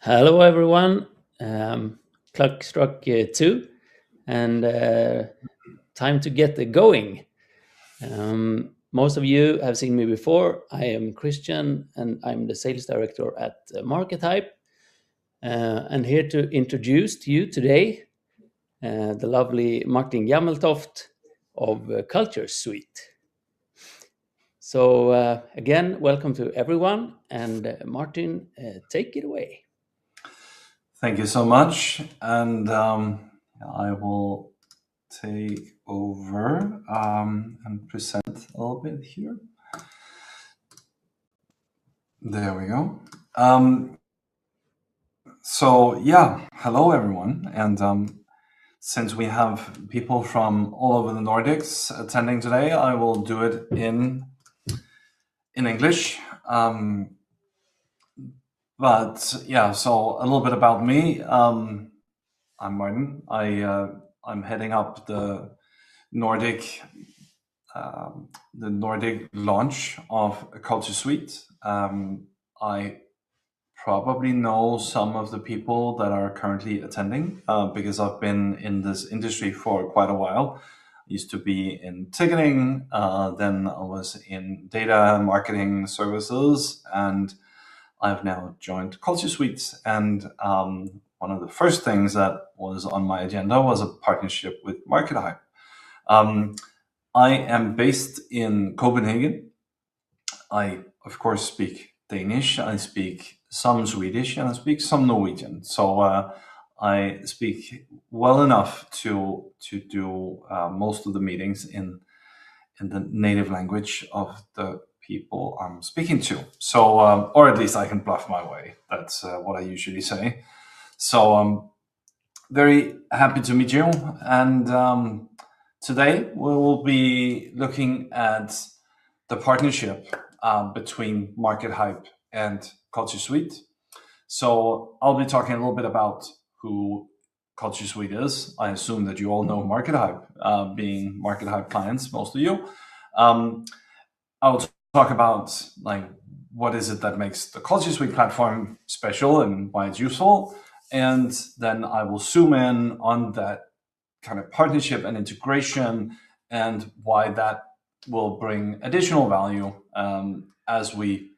Hello, everyone. Clock struck 2, and time to get going. Most of you have seen me before. I am Christian, and I'm the sales director at MarketHype. And here to introduce to you today the lovely Martin Gammeltoft of CultureSuite. So again, welcome to everyone, and Martin, take it away. Thank you so much, and I will take over and present a little bit here. There we go. Hello everyone, and since we have people from all over the Nordics attending today, I will do it in English. So a little bit about me. I'm Martin. I'm heading up the Nordic launch of CultureSuite. I probably know some of the people that are currently attending because I've been in this industry for quite a while. I used to be in ticketing, then I was in data marketing services, and I've now joined CultureSuite. And one of the first things that was on my agenda was a partnership with MarketHype. I am based in Copenhagen. I, of course, speak Danish. I speak some Swedish, and I speak some Norwegian. So I speak well enough to do most of the meetings in the native language of the people I'm speaking to. So, or at least I can bluff my way. That's what I usually say. So I'm very happy to meet you. And today we will be looking at the partnership between MarketHype and CultureSuite. So I'll be talking a little bit about who CultureSuite is. I assume that you all know MarketHype, being MarketHype clients, most of you. I'll talk about what is it that makes the CultureSuite platform special and why it's useful. And then I will zoom in on that kind of partnership and integration and why that will bring additional value as we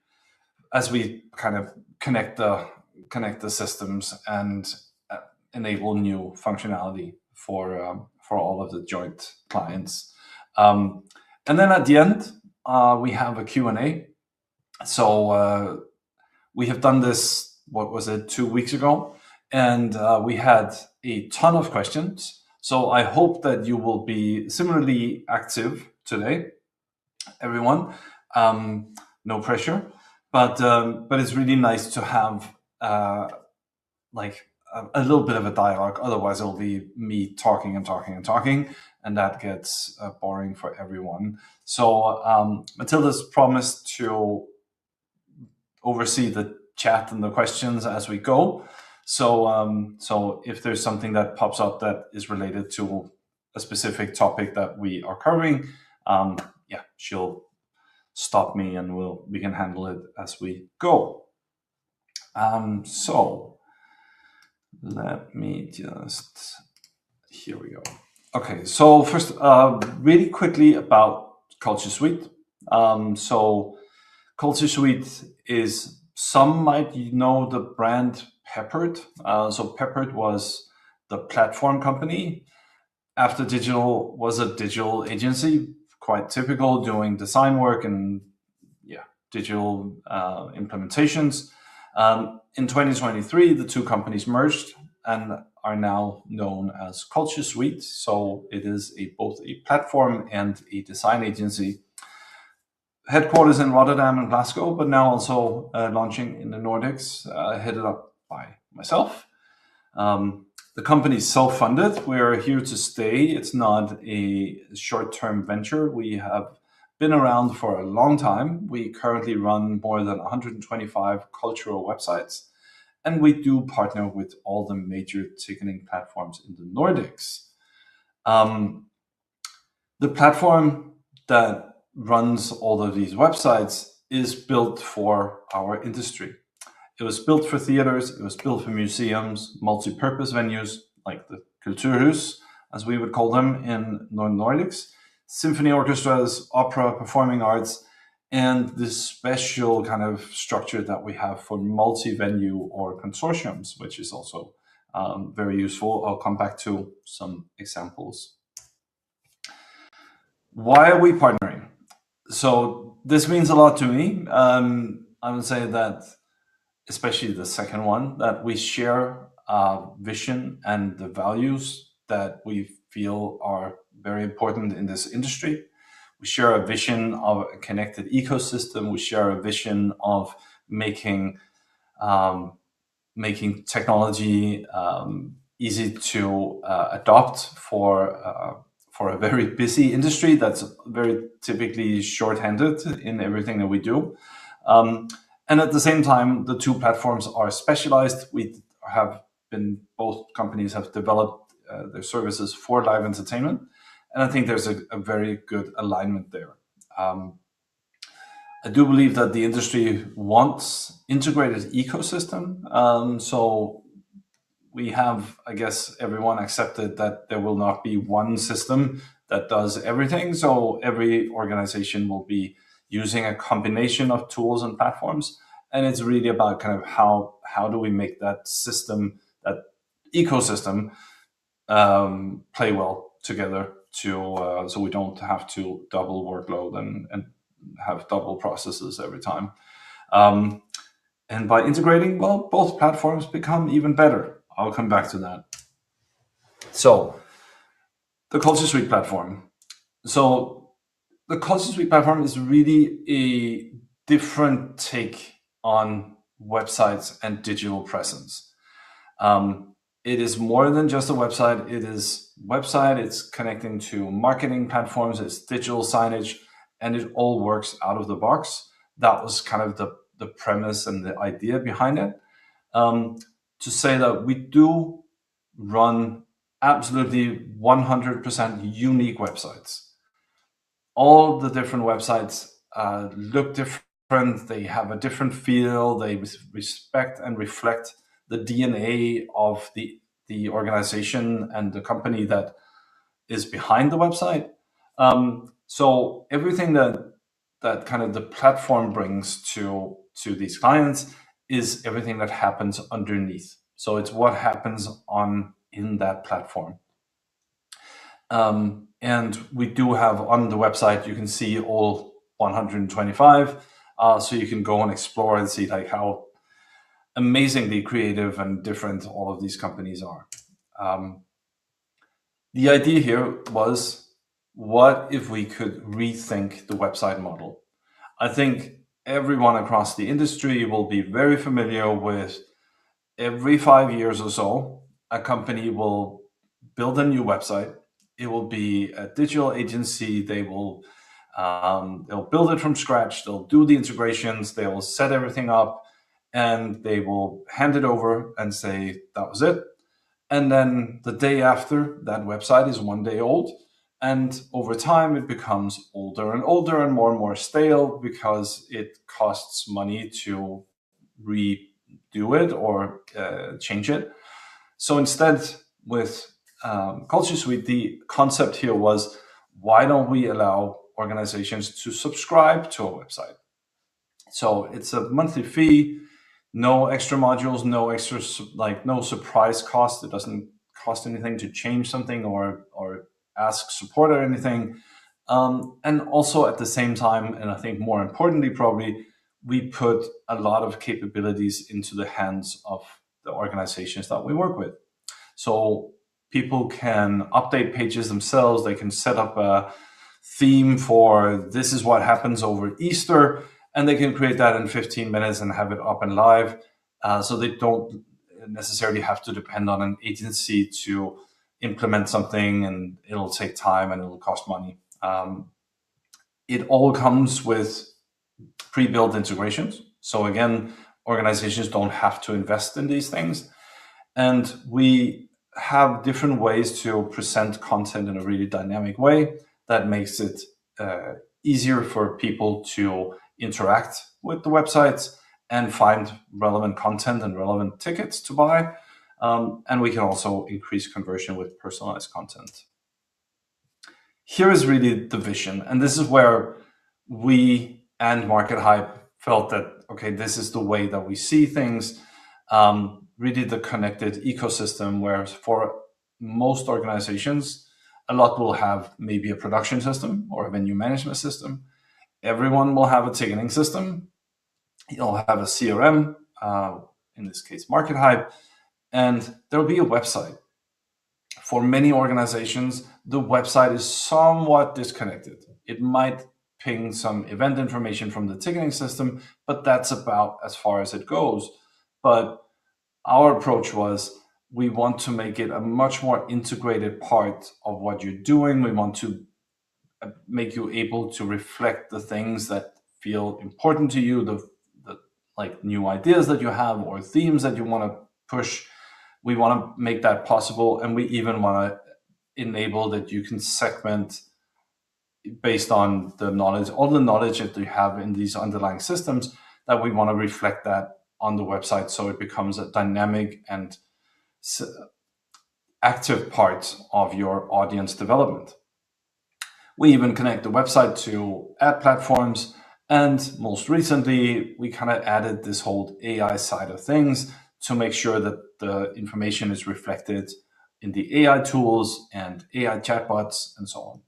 kind of connect the systems and enable new functionality for all of the joint clients. And then at the end, we have a Q&A. So we have done this, 2 weeks ago, and we had a ton of questions. So I hope that you will be similarly active today, everyone. No pressure, but it's really nice to have a little bit of a dialogue. Otherwise, it'll be me talking and talking and talking, and that gets boring for everyone. So Matilda's promised to oversee the chat and the questions as we go. So if there's something that pops up that is related to a specific topic that we are covering, she'll stop me and we can handle it as we go. So let me here we go. Okay, so first, really quickly about CultureSuite. So CultureSuite is, some might know the brand Peppered. So Peppered was the platform company. After Digital was a digital agency, quite typical, doing design work and digital implementations. In 2023, the two companies merged and are now known as CultureSuite. So it is both a platform and a design agency. Headquarters in Rotterdam and Glasgow, but now also launching in the Nordics, headed up by myself. The company is self-funded. We're here to stay. It's not a short-term venture. We have been around for a long time. We currently run more than 125 cultural websites, and we do partner with all the major ticketing platforms in the Nordics. The platform that runs all of these websites is built for our industry. It was built for theaters, it was built for museums, multi-purpose venues like the Kulturhus, as we would call them in Nordics, symphony orchestras, opera, performing arts, and this special kind of structure that we have for multi-venue or consortiums, which is also very useful. I'll come back to some examples. Why are we partnering? So this means a lot to me. I would say that, especially the second one, that we share vision and the values that we feel are very important in this industry. We share a vision of a connected ecosystem. We share a vision of making technology easy to adopt for a very busy industry that's very typically short-handed in everything that we do. And at the same time, the two platforms are specialized. Both companies have developed their services for live entertainment. And I think there's a very good alignment there. I do believe that the industry wants integrated ecosystem. So we have, I guess, everyone accepted that there will not be one system that does everything. So every organization will be using a combination of tools and platforms. And it's really about kind of how do we make that system, that ecosystem, play well together so we don't have to double workload and have double processes every time. And by integrating, well, both platforms become even better. I'll come back to that. So the CultureSuite platform. So the CultureSuite platform is really a different take on websites and digital presence. It is more than just a website. It is website, it's connecting to marketing platforms, it's digital signage, and it all works out of the box. That was kind of the premise and the idea behind it. To say that we do run absolutely 100% unique websites. All the different websites look different. They have a different feel. They respect and reflect the DNA of the organization and the company that is behind the website. So everything that kind of the platform brings to these clients is everything that happens underneath. So it's what happens in that platform. And we do have on the website, you can see all 125. So you can go and explore and see like how amazingly creative and different all of these companies are. The idea here was, what if we could rethink the website model? I think everyone across the industry will be very familiar with every 5 years or so, a company will build a new website. It will be a digital agency. They'll build it from scratch. They'll do the integrations. They will set everything up, and they will hand it over and say, that was it. And then the day after, that website is 1 day old. And over time, it becomes older and older and more stale because it costs money to redo it or change it. So instead, with CultureSuite, the concept here was, why don't we allow organizations to subscribe to a website? So it's a monthly fee, no extra modules, no extra, no surprise cost. It doesn't cost anything to change something or ask support or anything. And also at the same time, and I think more importantly, probably, we put a lot of capabilities into the hands of the organizations that we work with. So people can update pages themselves. They can set up a theme for this is what happens over Easter, and they can create that in 15 minutes and have it up and live. So they don't necessarily have to depend on an agency to implement something, and it'll take time and it'll cost money. It all comes with pre-built integrations. So again, organizations don't have to invest in these things. And we have different ways to present content in a really dynamic way that makes it easier for people to interact with the websites and find relevant content and relevant tickets to buy. And we can also increase conversion with personalized content. Here is really the vision. And this is where we and MarketHype felt that, okay, this is the way that we see things. Really the connected ecosystem, where for most organizations, a lot will have maybe a production system or a venue management system. Everyone will have a ticketing system. You'll have a CRM, in this case, MarketHype, and there'll be a website. For many organizations, the website is somewhat disconnected. It might ping some event information from the ticketing system, but that's about as far as it goes. But our approach was, we want to make it a much more integrated part of what you're doing. We want to make you able to reflect the things that feel important to you, the like new ideas that you have or themes that you want to push. We want to make that possible, and we even want to enable that you can segment based on the knowledge, all the knowledge that you have in these underlying systems, that we want to reflect that on the website, so it becomes a dynamic and active part of your audience development. We even connect the website to ad platforms, and most recently, we kind of added this whole AI side of things to make sure that the information is reflected in the AI tools and AI chatbots and so on.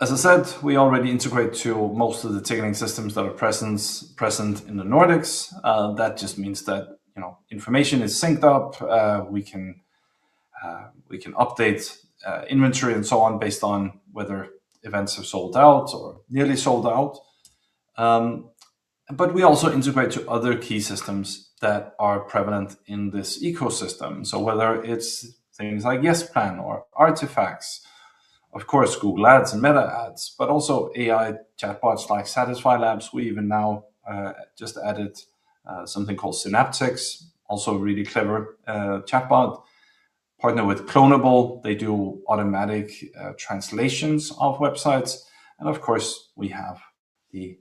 As I said, we already integrate to most of the ticketing systems that are present in the Nordics. That just means that information is synced up. We can update inventory and so on based on whether events have sold out or nearly sold out. But we also integrate to other key systems that are prevalent in this ecosystem. So whether it's things like YesPlan or Artifacts, of course, Google Ads and Meta Ads, but also AI chatbots like Satisfy Labs. We even now just added something called Synaptics, also a really clever chatbot. Partner with Clonable. They do automatic translations of websites. And of course, we have the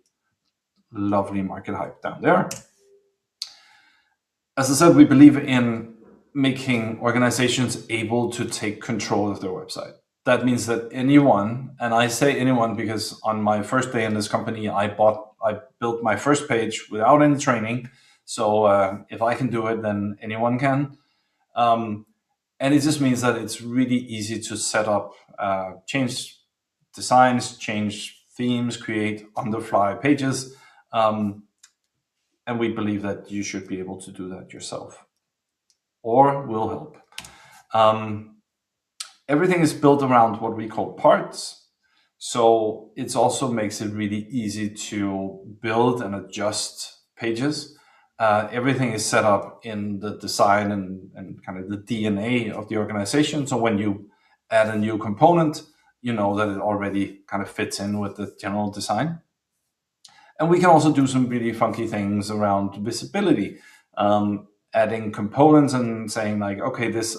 lovely MarketHype down there. As I said, we believe in making organizations able to take control of their website. That means that anyone, and I say anyone because on my first day in this company, I built my first page without any training. So if I can do it, then anyone can. And it just means that it's really easy to set up, change designs, change themes, create on-the-fly pages. And we believe that you should be able to do that yourself, or we'll help. Everything is built around what we call parts. So it also makes it really easy to build and adjust pages. Everything is set up in the design and kind of the DNA of the organization. So when you add a new component, you know that it already kind of fits in with the general design. And we can also do some really funky things around visibility, adding components and saying like, okay, this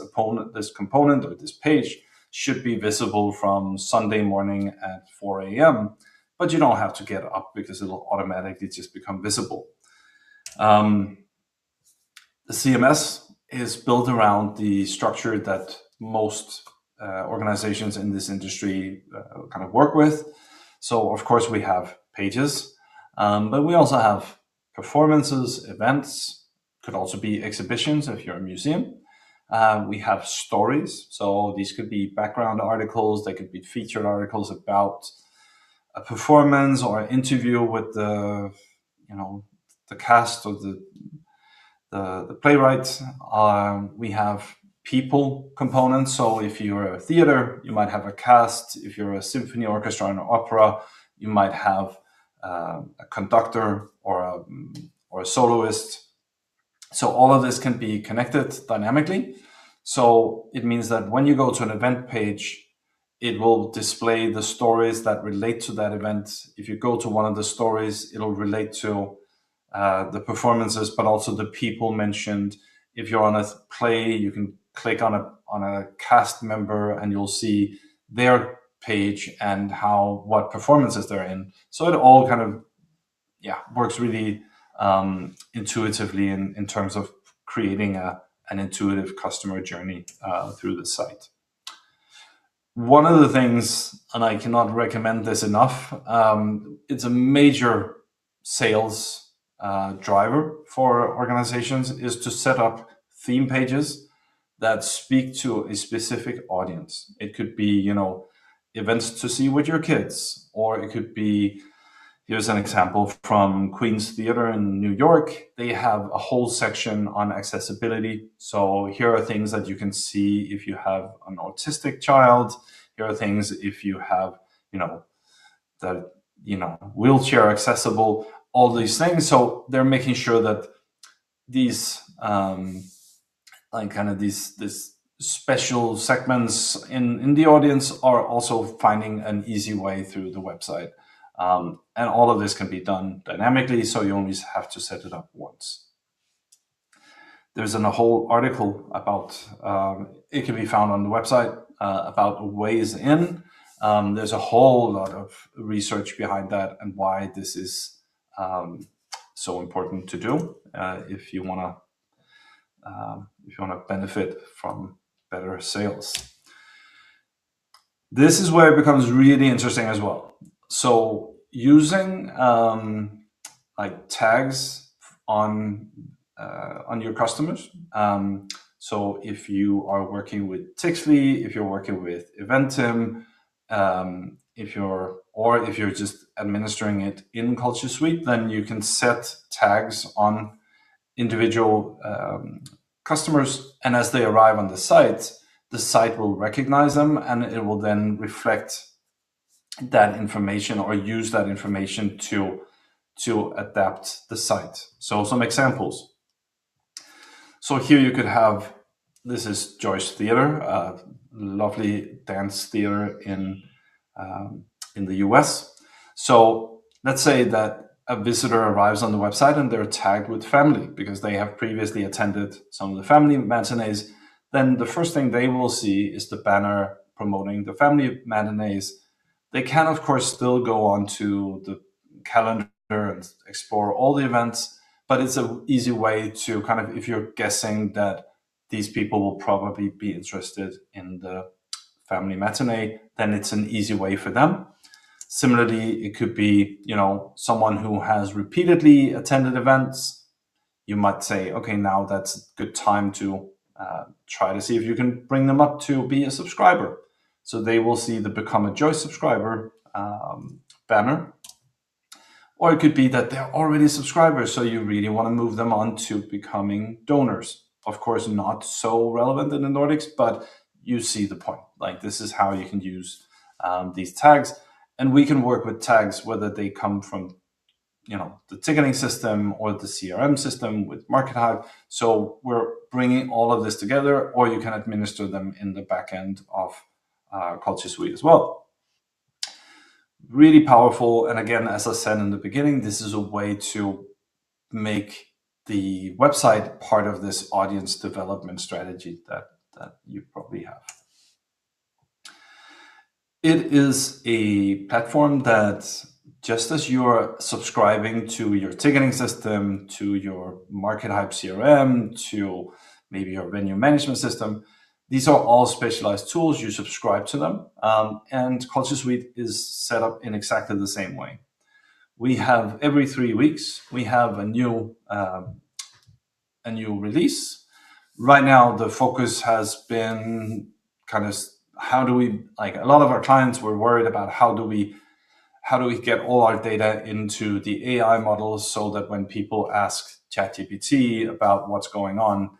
component or this page should be visible from Sunday morning at 4 a.m., but you don't have to get up because it'll automatically just become visible. The CMS is built around the structure that most organizations in this industry kind of work with. So of course we have pages, but we also have performances, events, could also be exhibitions if you're a museum. We have stories. So these could be background articles, they could be featured articles about a performance or an interview with the cast or the playwright. We have people components. So if you're a theater, you might have a cast. If you're a symphony orchestra and opera, you might have a conductor or a soloist. So all of this can be connected dynamically. So it means that when you go to an event page, it will display the stories that relate to that event. If you go to one of the stories, it'll relate to the performances, but also the people mentioned. If you're on a play, you can click on a cast member and you'll see their page and what performances they're in. So it all kind of works really intuitively in terms of creating an intuitive customer journey through the site. One of the things, and I cannot recommend this enough, it's a major sales driver for organizations, is to set up theme pages that speak to a specific audience. It could be, events to see with your kids, or it could be, here's an example from Queen's Theater in New York. They have a whole section on accessibility. So here are things that you can see if you have an autistic child. Here are things if you have, wheelchair accessible, all these things. So they're making sure that these, these special segments in the audience are also finding an easy way through the website. And all of this can be done dynamically, so you only have to set it up once. There's a whole article about, it can be found on the website, about ways in. There's a whole lot of research behind that and why this is so important to do if you want to benefit from better sales. This is where it becomes really interesting as well. So using tags on your customers. So if you are working with Tixley, if you're working with Eventim, if you're just administering it in CultureSuite, then you can set tags on individual customers, and as they arrive on the site will recognize them, and it will then reflect that information or use that information to adapt the site. So some examples. So here you could have, this is Joyce Theater, a lovely dance theater in the US. So let's say that a visitor arrives on the website and they're tagged with family because they have previously attended some of the family matinees. Then the first thing they will see is the banner promoting the family matinees. They can, of course, still go on to the calendar and explore all the events, but it's an easy way to kind of, if you're guessing that these people will probably be interested in the family matinee, then it's an easy way for them. Similarly, it could be, someone who has repeatedly attended events. You might say, okay, now that's a good time to try to see if you can bring them up to be a subscriber. So they will see the Become a Joyce subscriber banner. Or it could be that they're already subscribers, so you really want to move them on to becoming donors. Of course, not so relevant in the Nordics, but you see the point. Like, this is how you can use these tags. And we can work with tags, whether they come from the ticketing system or the CRM system with MarketHype. So we're bringing all of this together, or you can administer them in the back end of CultureSuite as well. Really powerful. And again, as I said in the beginning, this is a way to make the website part of this audience development strategy that you probably have. It is a platform that, just as you're subscribing to your ticketing system, to your MarketHype CRM, to maybe your venue management system, these are all specialized tools. You subscribe to them, and CultureSuite is set up in exactly the same way. We have every 3 weeks we have a new release. Right now, the focus has been kind of how do we, a lot of our clients were worried about how do we get all our data into the AI models so that when people ask ChatGPT about what's going on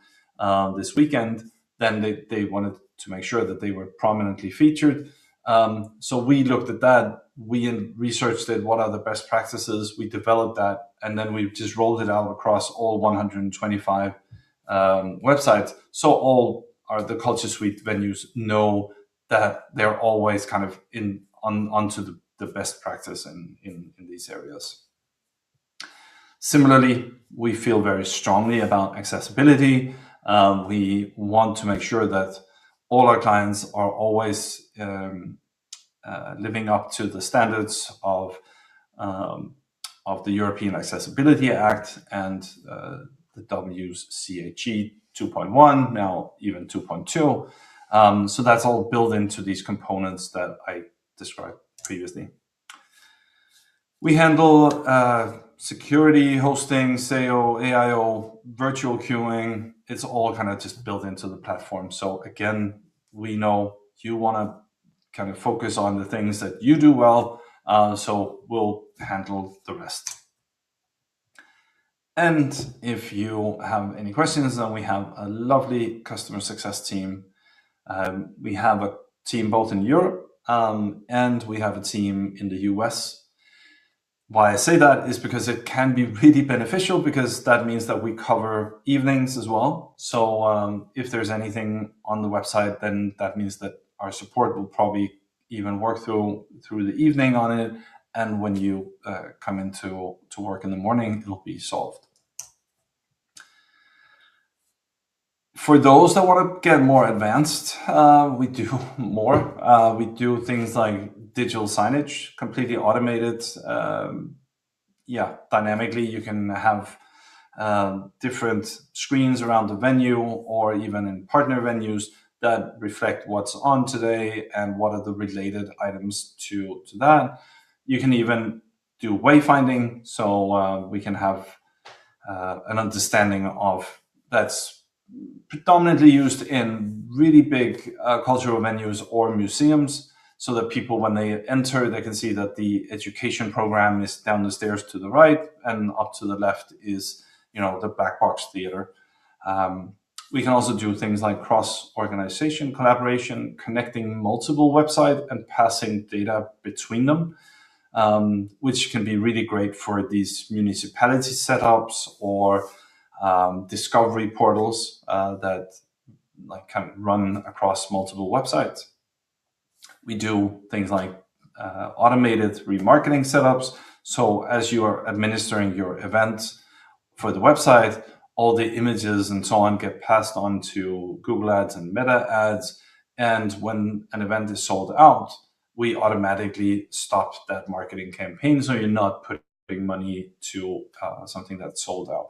this weekend, then they wanted to make sure that they were prominently featured. So we looked at that. We researched it. What are the best practices? We developed that, and then we just rolled it out across all 125 websites. So all the CultureSuite venues know that they're always kind of onto the best practice in these areas. Similarly, we feel very strongly about accessibility. We want to make sure that all our clients are always living up to the standards of of the European Accessibility Act and the WCAG 2.1, now even 2.2. So that's all built into these components that I described previously. We handle security, hosting, SEO, AIO, virtual queuing. It's all kind of just built into the platform. So again, we know you want to kind of focus on the things that you do well. So we'll handle the rest. And if you have any questions, then we have a lovely customer success team. We have a team both in Europe and we have a team in the US. Why I say that is because it can be really beneficial, because that means that we cover evenings as well. So if there's anything on the website, then that means that our support will probably even work through the evening on it. And when you come into work in the morning, it'll be solved. For those that want to get more advanced, we do more. We do things like digital signage, completely automated. Dynamically, you can have different screens around the venue or even in partner venues that reflect what's on today and what are the related items to that. You can even do wayfinding, so we can have an understanding of that's predominantly used in really big cultural venues or museums, so that people, when they enter, they can see that the education program is down the stairs to the right, and up to the left is, the black box theater. We can also do things like cross-organization collaboration, connecting multiple websites and passing data between them, which can be really great for these municipality setups or discovery portals that kind of run across multiple websites. We do things like automated remarketing setups. So as you are administering your event for the website, all the images and so on get passed on to Google Ads and Meta Ads. And when an event is sold out, we automatically stop that marketing campaign, so you're not putting money to something that's sold out.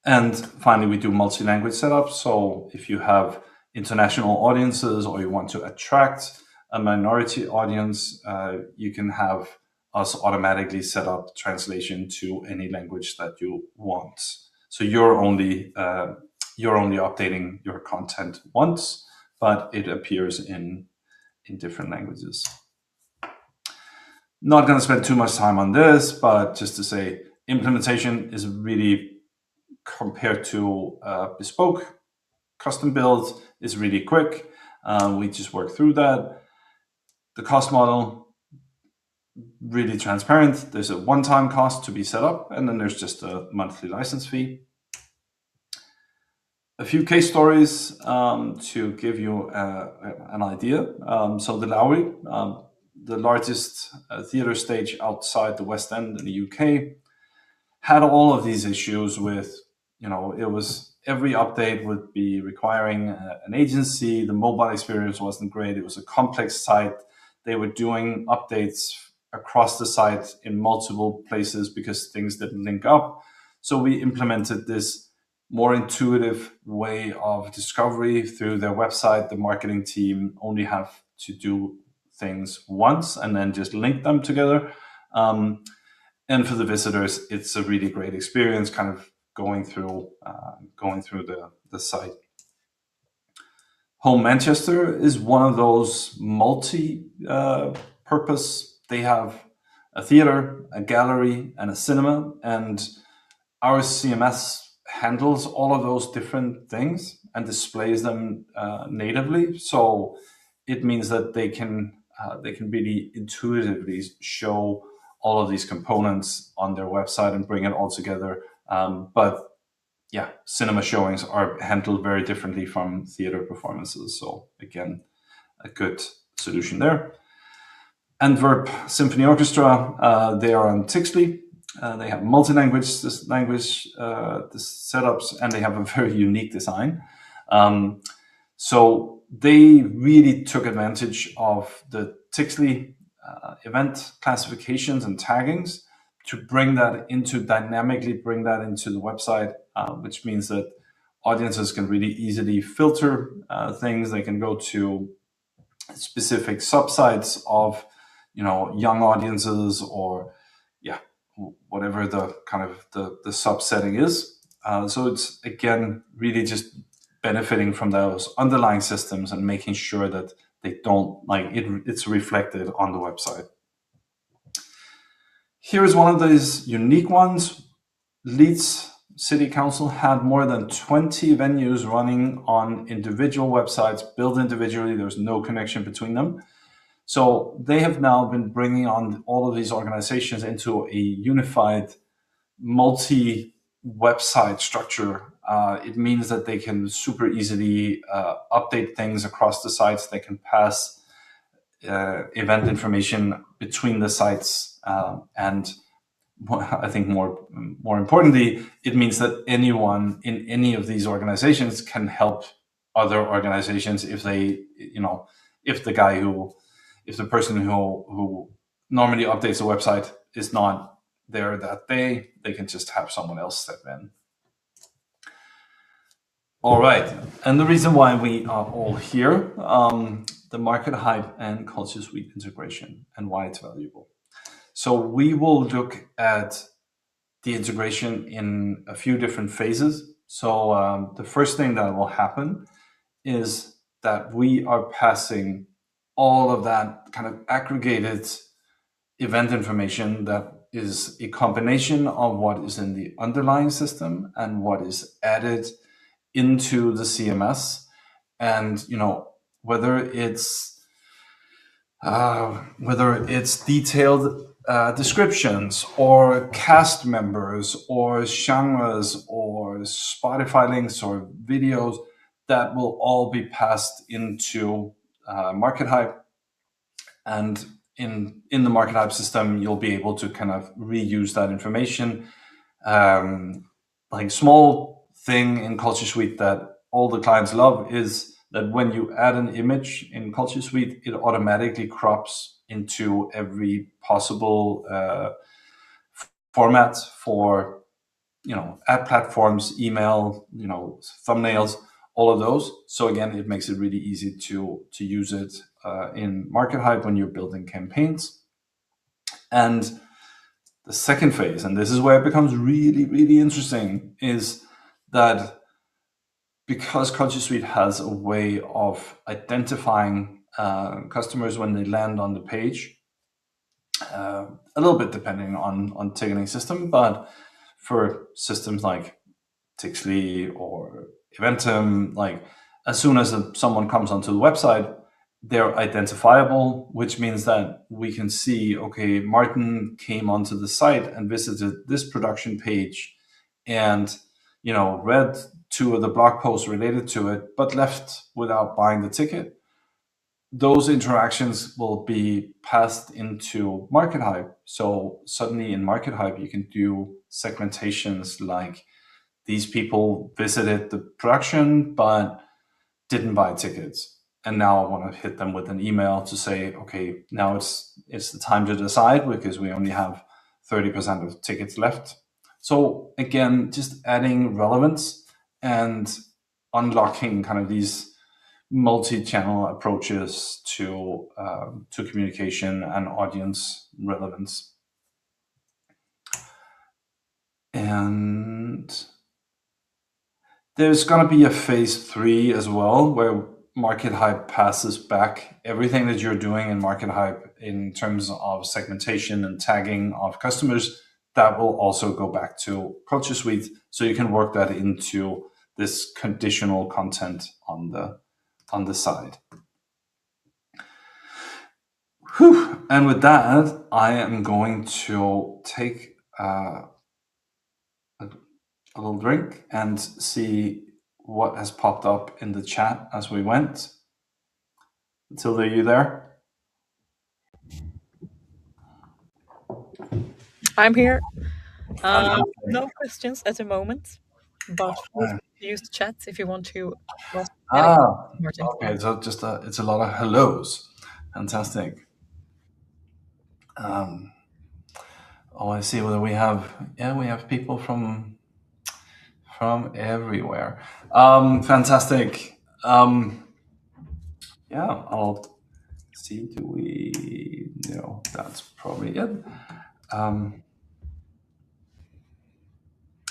And finally, we do multi-language setups. So if you have international audiences or you want to attract a minority audience, you can have us automatically set up translation to any language that you want. So you're only updating your content once, but it appears in different languages. Not going to spend too much time on this, but just to say, implementation is really, compared to bespoke, custom build is really quick. We just work through that. The cost model, really transparent. There's a one-time cost to be set up, and then there's just a monthly license fee. A few case stories to give you an idea. So the Lowry, the largest theater stage outside the West End in the UK, had all of these issues with, it was every update would be requiring an agency. The mobile experience wasn't great. It was a complex site. They were doing updates across the site in multiple places because things didn't link up. So we implemented this more intuitive way of discovery through their website. The marketing team only have to do things once and then just link them together. And for the visitors, it's a really great experience, kind of going through the site. Home Manchester is one of those multi-purpose. They have a theater, a gallery, and a cinema, and our CMS handles all of those different things and displays them natively. So it means that they can really intuitively show all of these components on their website and bring it all together. But yeah, cinema showings are handled very differently from theater performances. So again, a good solution there. Antwerp Symphony Orchestra, they are on Tixley. They have multi-language setups, and they have a very unique design. So they really took advantage of the Tixley event classifications and taggings bring that into dynamically bring that into the website, which means that audiences can really easily filter things. They can go to specific subsites of, young audiences, or yeah, whatever the kind of the subsetting is. So it's again really just benefiting from those underlying systems and making sure that they don't it's reflected on the website. Here is one of these unique ones. Leeds City Council had more than 20 venues running on individual websites built individually. There's no connection between them. So they have now been bringing on all of these organizations into a unified multi-website structure. It means that they can super easily update things across the sites. They can pass event information between the sites, and I think more importantly, it means that anyone in any of these organizations can help other organizations if they, if the person who normally updates the website is not there that day, they can just have someone else step in. All right, and the reason why we are all here, the MarketHype and CultureSuite integration and why it's valuable. So we will look at the integration in a few different phases. So the first thing that will happen is that we are passing all of that kind of aggregated event information that is a combination of what is in the underlying system and what is added into the CMS. And whether it's detailed descriptions or cast members or genres or Spotify links or videos, that will all be passed into MarketHype. And in the MarketHype system, you'll be able to kind of reuse that information. Like small thing in CultureSuite that all the clients love is that when you add an image in CultureSuite, it automatically crops into every possible format for, ad platforms, email, thumbnails, all of those. So again, it makes it really easy to use it in MarketHype when you're building campaigns. And the second phase, and this is where it becomes really, really interesting, is that because CultureSuite has a way of identifying customers when they land on the page, a little bit depending on ticketing system, but for systems like Tixley or Eventum, like as soon as someone comes onto the website, they're identifiable, which means that we can see, okay, Martin came onto the site and visited this production page and, read 2 of the blog posts related to it, but left without buying the ticket. Those interactions will be passed into MarketHype. So suddenly in MarketHype, you can do segmentations like these people visited the production, but didn't buy tickets. And now I want to hit them with an email to say, okay, now it's the time to decide because we only have 30% of tickets left. So again, just adding relevance and unlocking kind of these multi-channel approaches to communication and audience relevance. And there's going to be a phase 3 as well, where MarketHype passes back everything that you're doing in MarketHype in terms of segmentation and tagging of customers. That will also go back to CultureSuite, so you can work that into this conditional content on the side. Whew. And with that, I am going to take a little drink and see what has popped up in the chat as we went. Matilda, are you there? I'm here. No questions at the moment, but use the chat if you want to ask Martin. Okay, so just it's a lot of hellos. Fantastic. I see whether we have. Yeah, we have people from everywhere. Fantastic. Yeah, I'll see. Do we? No, that's probably it.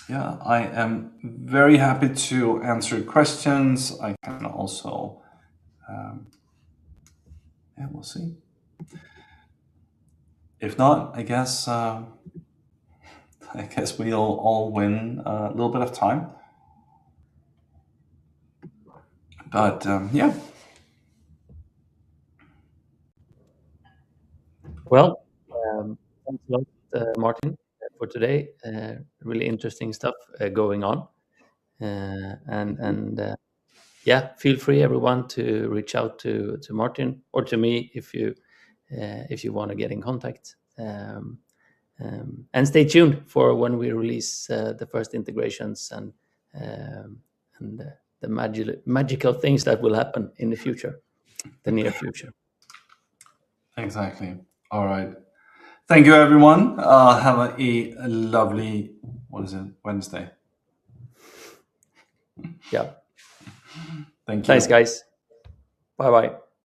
Yeah, I am very happy to answer questions. I can also. Yeah, we'll see. If not, I guess we'll all win a little bit of time. But yeah. Well, thanks a lot, Martin, for today. Really interesting stuff going on, and yeah, feel free, everyone, to reach out to Martin or to me if you want to get in contact. And stay tuned for when we release the first integrations and the magical things that will happen in the future, the near future. Exactly. All right. Thank you, everyone. Have a lovely, what is it, Wednesday. Yeah. Thank you. Thanks, guys. Bye-bye.